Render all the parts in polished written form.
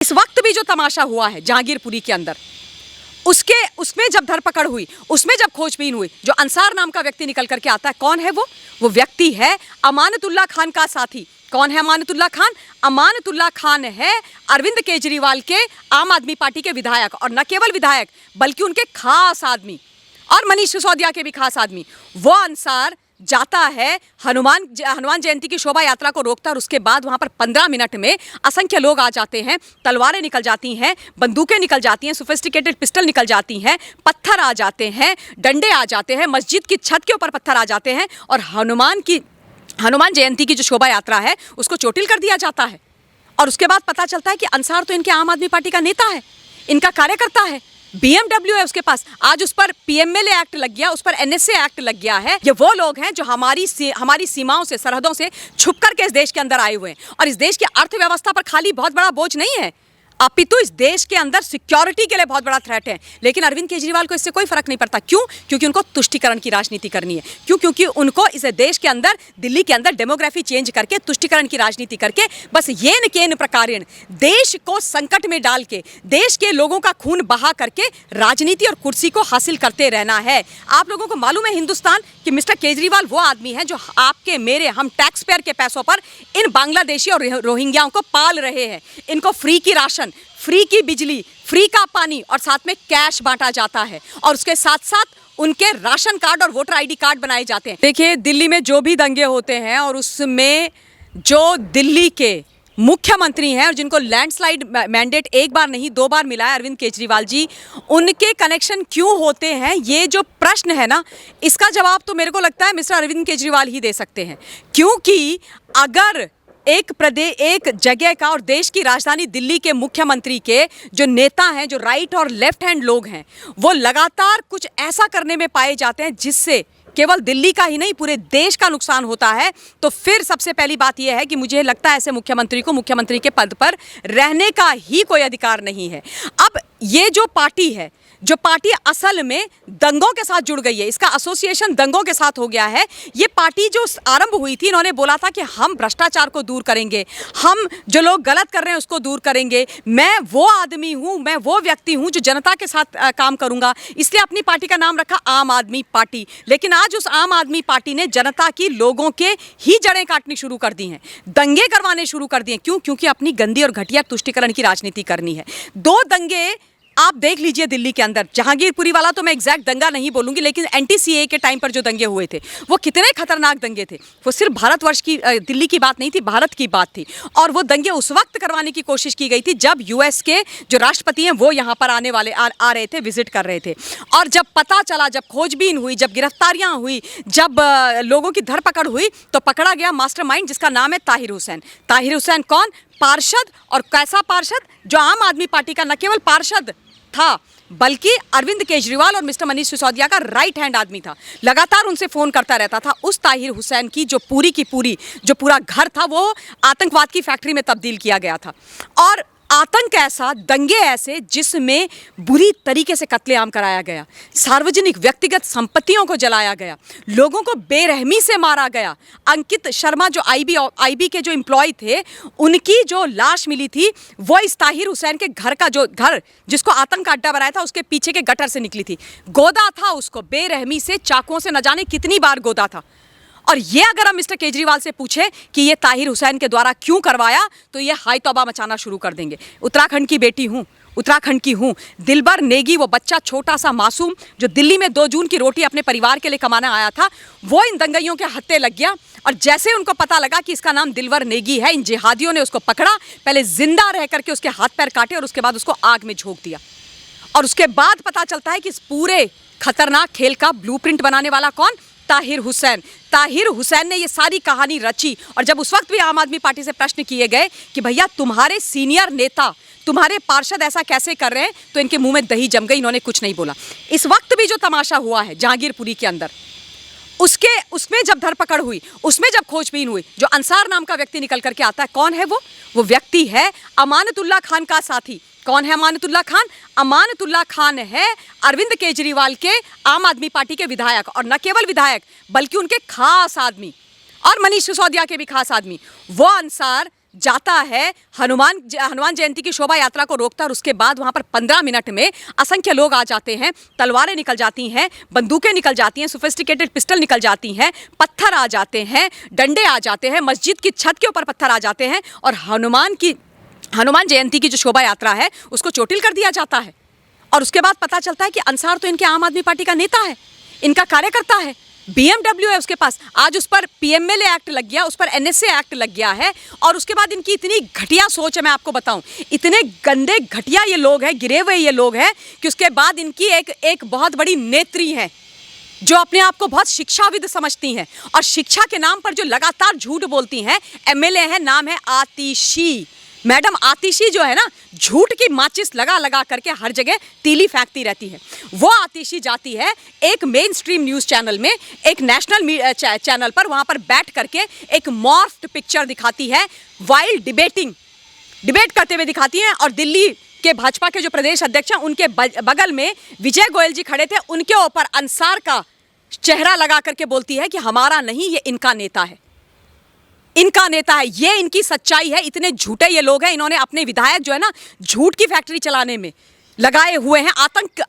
इस वक्त भी जो तमाशा हुआ है जहांगीरपुरी के अंदर, उसमें जब धरपकड़ हुई, उसमें जब खोजबीन हुई, जो अंसार नाम का व्यक्ति निकल करके आता है, कौन है वो व्यक्ति है अमानतुल्लाह खान का साथी। कौन है अमानतुल्लाह खान? अमानतुल्लाह खान है अरविंद केजरीवाल के आम आदमी पार्टी के विधायक, और न केवल विधायक बल्कि उनके खास आदमी, और मनीष सिसोदिया के भी खास आदमी। वो अंसार जाता है हनुमान जयंती की शोभा यात्रा को रोकता है, और उसके बाद वहां पर 15 मिनट में असंख्य लोग आ जाते हैं, तलवारें निकल जाती हैं, बंदूकें निकल जाती हैं, सोफिस्टिकेटेड पिस्टल निकल जाती हैं, पत्थर आ जाते हैं, डंडे आ जाते हैं, मस्जिद की छत के ऊपर पत्थर आ जाते हैं, और हनुमान जयंती की जो शोभा यात्रा है उसको चोटिल कर दिया जाता है। और उसके बाद पता चलता है कि अंसार तो इनके आम आदमी पार्टी का नेता है, इनका कार्यकर्ता है, BMW है उसके पास। आज उस पर PMLA एक्ट लग गया, उस पर NSA एक्ट लग गया है। ये वो लोग हैं जो हमारी सीमाओं से, सरहदों से छुप करके इस देश के अंदर आए हुए हैं, और इस देश की अर्थव्यवस्था पर खाली बहुत बड़ा बोझ नहीं है, अपितु इस देश के अंदर सिक्योरिटी के लिए बहुत बड़ा थ्रेट है। लेकिन अरविंद केजरीवाल को इससे कोई फर्क नहीं पड़ता। क्यों? क्योंकि उनको तुष्टीकरण की राजनीति करनी है। क्यों? क्योंकि उनको इस देश के अंदर, दिल्ली के अंदर डेमोग्राफी चेंज करके, तुष्टीकरण की राजनीति करके, बस येन केन प्रकारेण देश को संकट में डाल के, देश के लोगों का खून बहा करके राजनीति और कुर्सी को हासिल करते रहना है। आप लोगों को मालूम है हिंदुस्तान कि मिस्टर केजरीवाल वो आदमी है जो आपके, मेरे, हम टैक्स पेयर के पैसों पर इन बांग्लादेशी और रोहिंग्याओं को पाल रहे हैं। इनको फ्री की राशन, फ्री की बिजली, फ्री का पानी और साथ में कैश बांटा जाता है, और उसके साथ साथ उनके राशन कार्ड और वोटर ID कार्ड बनाए जाते हैं। देखिए, दिल्ली में जो भी दंगे होते हैं और उसमें जो दिल्ली के मुख्यमंत्री हैं और जिनको लैंडस्लाइड मैंडेट एक बार नहीं 2 बार मिला है, अरविंद केजरीवाल जी, उनके कनेक्शन क्यों होते हैं, ये जो प्रश्न है ना, इसका जवाब तो मेरे को लगता है मिस्टर अरविंद केजरीवाल ही दे सकते हैं। क्योंकि अगर एक जगह का और देश की राजधानी दिल्ली के मुख्यमंत्री के जो नेता हैं, जो राइट और लेफ्ट हैंड लोग हैं, वो लगातार कुछ ऐसा करने में पाए जाते हैं जिससे केवल दिल्ली का ही नहीं पूरे देश का नुकसान होता है, तो फिर सबसे पहली बात यह है कि मुझे लगता है ऐसे मुख्यमंत्री को मुख्यमंत्री के पद पर रहने का ही कोई अधिकार नहीं है। अब ये जो पार्टी है, जो पार्टी असल में दंगों के साथ जुड़ गई है, इसका एसोसिएशन दंगों के साथ हो गया है। ये पार्टी जो आरंभ हुई थी, इन्होंने बोला था कि हम भ्रष्टाचार को दूर करेंगे, हम जो लोग गलत कर रहे हैं उसको दूर करेंगे, मैं वो आदमी हूं, मैं वो व्यक्ति हूं जो जनता के साथ काम करूंगा, इसलिए अपनी पार्टी का नाम रखा आम आदमी पार्टी। लेकिन आज उस आम आदमी पार्टी ने जनता की, लोगों के ही जड़ें काटनी शुरू कर दी हैं, दंगे करवाने शुरू कर दिए। क्यों? क्योंकि अपनी गंदी और घटिया तुष्टीकरण की राजनीति करनी है। 2 दंगे आप देख लीजिए दिल्ली के अंदर। जहांगीरपुरी वाला तो मैं एग्जैक्ट दंगा नहीं बोलूंगी, लेकिन NTCA के टाइम पर जो दंगे हुए थे वो कितने खतरनाक दंगे थे। वो सिर्फ भारतवर्ष की, दिल्ली की बात नहीं थी, भारत की बात थी। और वो दंगे उस वक्त करवाने की कोशिश की गई थी जब US के जो राष्ट्रपति हैं वो यहाँ पर आ रहे थे, विजिट कर रहे थे। और जब पता चला, जब खोजबीन हुई, जब गिरफ्तारियां हुई, जब लोगों की धरपकड़ हुई, तो पकड़ा गया मास्टरमाइंड जिसका नाम है ताहिर हुसैन। ताहिर हुसैन कौन? पार्षद। और कैसा पार्षद? जो आम आदमी पार्टी का न केवल पार्षद था बल्कि अरविंद केजरीवाल और मिस्टर मनीष सिसोदिया का राइट हैंड आदमी था। लगातार उनसे फोन करता रहता था। उस ताहिर हुसैन की जो पूरा घर था वो आतंकवाद की फैक्ट्री में तब्दील किया गया था। और आतंक ऐसा, दंगे ऐसे जिसमें बुरी तरीके से कत्लेआम कराया गया, सार्वजनिक व्यक्तिगत संपत्तियों को जलाया गया, लोगों को बेरहमी से मारा गया। अंकित शर्मा जो IB के जो एम्प्लॉय थे, उनकी जो लाश मिली थी वो इस ताहिर हुसैन के घर जिसको आतंक का अड्डा बनाया था उसके पीछे के गटर से निकली थी। गोदा था उसको बेरहमी से, चाकुओं से न जाने कितनी बार गोदा था। और ये अगर हम मिस्टर केजरीवाल से पूछे कि ये ताहिर हुसैन के द्वारा क्यों करवाया, तो ये हाय तौबा मचाना शुरू कर देंगे। उत्तराखंड की बेटी हूँ, उत्तराखंड की हूँ। दिलबर नेगी, वो बच्चा छोटा सा मासूम जो दिल्ली में 2 जून की रोटी अपने परिवार के लिए कमाना आया था, वो इन दंगइयों के हत्थे लग गया। और जैसे उनको पता लगा कि इसका नाम दिलबर नेगी है, इन जिहादियों ने उसको पकड़ा, पहले जिंदा रह करके उसके हाथ पैर काटे और उसके बाद उसको आग में झोंक दिया। और उसके बाद पता चलता है कि इस पूरे खतरनाक खेल का ब्लूप्रिंट बनाने वाला कौन? ताहिर हुसैन। ताहिर हुसैन ने ये सारी कहानी रची। और जब उस वक्त भी आम आदमी पार्टी से प्रश्न किए गए कि भैया तुम्हारे सीनियर नेता, तुम्हारे पार्षद ऐसा कैसे कर रहे हैं, तो इनके मुंह में दही जम गई, इन्होंने कुछ नहीं बोला। इस वक्त भी जो तमाशा हुआ है जहांगीरपुरी के अंदर, उसमें जब धरपकड़ हुई, उसमें जब खोजबीन हुई, जो अंसार नाम का व्यक्ति निकल करके आता है, कौन है वो व्यक्ति है अमानतुल्लाह खान का साथी। कौन है अमानतुल्लाह खान? अमानतुल्लाह खान है अरविंद केजरीवाल के आम आदमी पार्टी के विधायक, और न केवल विधायक बल्कि उनके खास आदमी, और मनीष सिसोदिया के भी खास आदमी। वो अंसार जाता है, हनुमान जयंती की शोभा यात्रा को रोकता है और उसके बाद वहां पर 15 मिनट में असंख्य लोग आ जाते हैं, तलवारें निकल जाती हैं, बंदूकें निकल जाती हैं, सोफिस्टिकेटेड पिस्टल निकल जाती हैं, पत्थर आ जाते हैं, डंडे आ जाते हैं, मस्जिद की छत के ऊपर पत्थर आ जाते हैं और हनुमान जयंती की जो शोभा यात्रा है उसको चोटिल कर दिया जाता है। और उसके बाद पता चलता है कि अंसार तो इनके आम आदमी पार्टी का नेता है, इनका कार्यकर्ता है, BMW है उसके पास, आज उस पर PMLA एक्ट लग गया, उस पर NSA एक्ट लग गया है। और उसके बाद इनकी इतनी घटिया सोच है, मैं आपको बताऊं, इतने गंदे घटिया ये लोग हैं, गिरे हुए ये लोग हैं कि उसके बाद इनकी एक बहुत बड़ी नेत्री है जो अपने आप को बहुत शिक्षाविद समझती हैं और शिक्षा के नाम पर जो लगातार झूठ बोलती हैं। MLA है, नाम है आतिशी। मैडम आतिशी जो है ना, झूठ की माचिस लगा लगा करके हर जगह तीली फेंकती रहती है। वो आतिशी जाती है एक मेन स्ट्रीम न्यूज़ चैनल में, एक नेशनल चैनल पर, वहाँ पर बैठ करके एक मॉर्फ्ड पिक्चर दिखाती है, वाइल डिबेट करते हुए दिखाती हैं। और दिल्ली के भाजपा के जो प्रदेश अध्यक्ष हैं उनके बगल में विजय गोयल जी खड़े थे, उनके ऊपर अंसार का चेहरा लगा करके बोलती है कि हमारा नहीं, ये इनका नेता है, इनका नेता है। ये इनकी सच्चाई है। इतने झूठे ये लोग हैं, इन्होंने अपने विधायक जो है ना झूठ की फैक्ट्री चलाने में लगाए हुए हैं,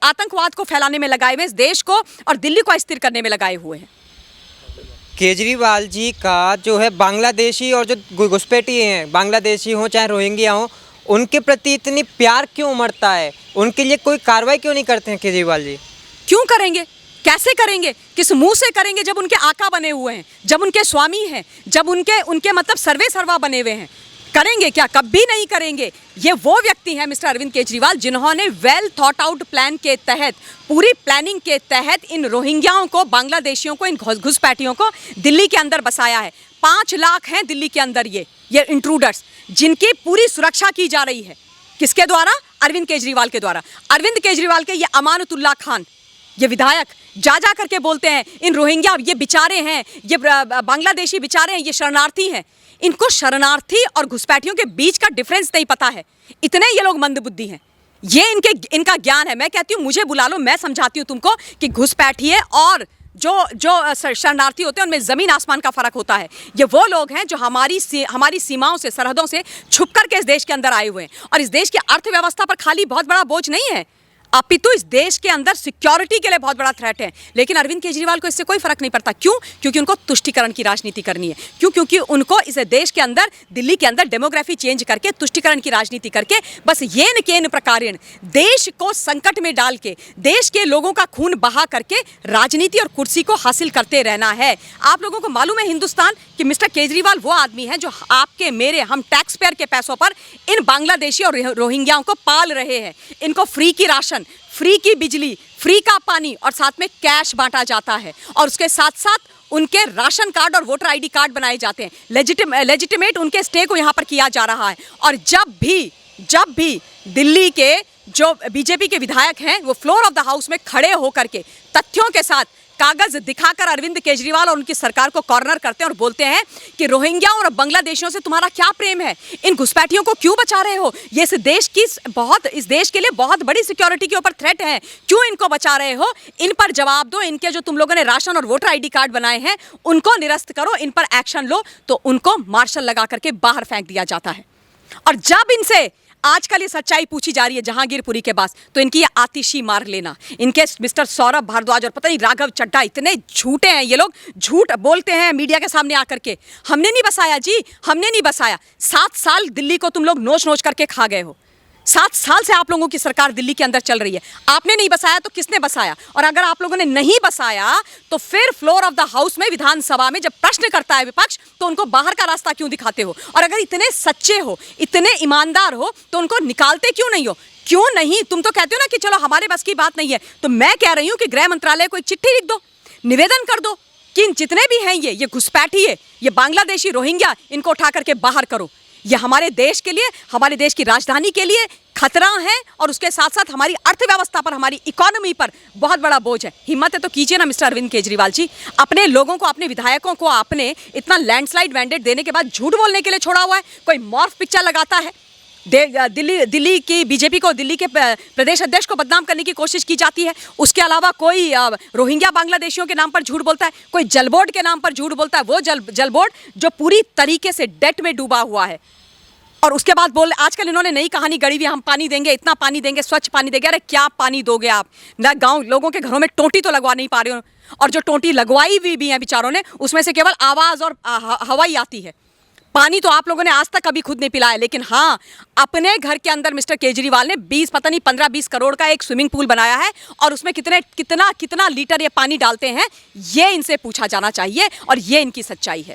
आतंकवाद को फैलाने में लगाए हुए हैं, इस देश को और दिल्ली को अस्थिर करने में लगाए हुए हैं। केजरीवाल जी का जो है बांग्लादेशी और जो घुसपैठी हैं, बांग्लादेशी हों चाहे रोहिंग्या हों, उनके प्रति इतनी प्यार क्यों उमड़ता है? उनके लिए कोई कार्रवाई क्यों नहीं करते हैं केजरीवाल जी? क्यों करेंगे, कैसे करेंगे, किस मुंह से करेंगे जब उनके आका बने हुए हैं, जब उनके स्वामी हैं, जब उनके मतलब सर्वे सर्वा बने हुए हैं? करेंगे क्या? कभी नहीं करेंगे। ये वो व्यक्ति हैं मिस्टर अरविंद केजरीवाल जिन्होंने वेल थॉट आउट प्लान के तहत, पूरी प्लानिंग के तहत इन रोहिंग्याओं को, बांग्लादेशियों को, इन घुसपैठियों को दिल्ली के अंदर बसाया है। 5 लाख हैं दिल्ली के अंदर ये इंट्रूडर्स, जिनकी पूरी सुरक्षा की जा रही है। किसके द्वारा? अरविंद केजरीवाल के द्वारा। अरविंद केजरीवाल के ये अमानतुल्लाह खान, ये विधायक जा करके बोलते हैं इन रोहिंग्या, ये बेचारे हैं, ये बांग्लादेशी बेचारे हैं, ये शरणार्थी हैं। इनको शरणार्थी और घुसपैठियों के बीच का डिफरेंस नहीं पता है। इतने ये लोग मंदबुद्धि हैं। ये इनका ज्ञान है। मैं कहती हूँ मुझे बुला लो, मैं समझाती हूँ तुमको कि घुसपैठिए और जो शरणार्थी होते हैं उनमें ज़मीन आसमान का फ़र्क होता है। ये वो लोग हैं जो हमारी सीमाओं से, सरहदों से छुप कर के इस देश के अंदर आए हुए हैं। और इस देश की अर्थव्यवस्था पर खाली बहुत बड़ा बोझ नहीं है, अपितु इस देश के अंदर सिक्योरिटी के लिए बहुत बड़ा थ्रेट है। लेकिन अरविंद केजरीवाल को इससे कोई फर्क नहीं पड़ता। क्यों? क्योंकि उनको तुष्टीकरण की राजनीति करनी है। क्यों? क्योंकि उनको इस देश के अंदर, दिल्ली के अंदर डेमोग्राफी चेंज करके, तुष्टीकरण की राजनीति करके, बस येन केन प्रकारेण देश को संकट में डाल के, देश के लोगों का खून बहा करके राजनीति और कुर्सी को हासिल करते रहना है। आप लोगों को मालूम है हिंदुस्तान कि मिस्टर केजरीवाल वो आदमी है जो आपके, मेरे, हम टैक्स पेयर के पैसों पर इन बांग्लादेशी और रोहिंग्याओं को पाल रहे हैं। इनको फ्री की राशन, फ्री की बिजली, फ्री का पानी और साथ में कैश बांटा जाता है। और उसके साथ साथ उनके राशन कार्ड और वोटर ID कार्ड बनाए जाते हैं। लेजिटिमेट उनके स्टे को यहाँ पर किया जा रहा है। और जब भी दिल्ली के जो बीजेपी के विधायक हैं वो फ्लोर ऑफ द हाउस में खड़े होकर के तथ्यों के साथ कागज दिखाकर अरविंद केजरीवाल और उनकी सरकार को कॉर्नर करते हैं और बोलते हैं कि रोहिंग्या और बांग्लादेशियों से तुम्हारा क्या प्रेम है, इन घुसपैठियों को क्यों बचा रहे हो, ये इस देश के लिए बहुत बड़ी सिक्योरिटी के ऊपर थ्रेट है, क्यों इनको बचा रहे हो, इन पर जवाब दो। इनके जो तुम लोगों ने राशन और वोटर ID कार्ड बनाए हैं उनको निरस्त करो, इन पर एक्शन लो। तो उनको मार्शल लगा करके बाहर फेंक दिया जाता है। और जब इनसे आजकल ये सच्चाई पूछी जा रही है जहांगीरपुरी के पास, तो इनकी ये आतिशी मार लेना, इनके मिस्टर सौरभ भारद्वाज और पता नहीं राघव चड्ढा, इतने झूठे हैं ये लोग, झूठ बोलते हैं मीडिया के सामने आकर के। हमने नहीं बसाया जी, हमने नहीं बसाया। 7 साल दिल्ली को तुम लोग नोच नोच करके खा गए हो। 7 साल से आप लोगों की सरकार दिल्ली के अंदर चल रही है। आपने नहीं बसाया तो किसने बसाया? और अगर आप लोगों ने नहीं बसाया तो फिर फ्लोर ऑफ द हाउस में, विधानसभा में जब प्रश्न करता है विपक्ष तो उनको बाहर का रास्ता क्यों दिखाते हो? और अगर इतने सच्चे हो, इतने ईमानदार हो तो उनको निकालते क्यों नहीं हो? क्यों नहीं? तुम तो कहते हो ना कि चलो हमारे बस की बात नहीं है। तो मैं कह रही हूं कि गृह मंत्रालय को एक चिट्ठी लिख दो, निवेदन कर दो कि जितने भी हैं ये घुसपैठी है, ये बांग्लादेशी, रोहिंग्या, इनको उठा करके बाहर करो। ये हमारे देश के लिए, हमारे देश की राजधानी के लिए खतरा है और उसके साथ साथ हमारी अर्थव्यवस्था पर, हमारी इकोनॉमी पर बहुत बड़ा बोझ है। हिम्मत है तो कीजिए ना मिस्टर अरविंद केजरीवाल जी। अपने लोगों को, अपने विधायकों को आपने इतना लैंडस्लाइड मैंडेट देने के बाद झूठ बोलने के लिए छोड़ा हुआ है। कोई मॉर्फ पिक्चर लगाता है, दिल्ली की बीजेपी को, दिल्ली के प्रदेश अध्यक्ष को बदनाम करने की कोशिश की जाती है। उसके अलावा कोई रोहिंग्या बांग्लादेशियों के नाम पर झूठ बोलता है, कोई जल बोर्ड के नाम पर झूठ बोलता है। वो जल बोर्ड जो पूरी तरीके से डेट में डूबा हुआ है, और उसके बाद बोल आजकल इन्होंने नई कहानी गढ़ी हुई, हम पानी देंगे, इतना पानी देंगे, स्वच्छ पानी देंगे। अरे क्या पानी दोगे आप ना? गांव लोगों के घरों में टोंटी तो लगवा नहीं पा रहे हो, और जो टोंटी लगवाई हुई भी है बेचारों ने, उसमें से केवल आवाज और हवा ही आती है। पानी तो आप लोगों ने आज तक कभी खुद नहीं पिलाया। लेकिन हाँ, अपने घर के अंदर मिस्टर केजरीवाल ने 20 पता नहीं 15-20 करोड़ का एक स्विमिंग पूल बनाया है, और उसमें कितना लीटर ये पानी डालते हैं, ये इनसे पूछा जाना चाहिए, और ये इनकी सच्चाई है।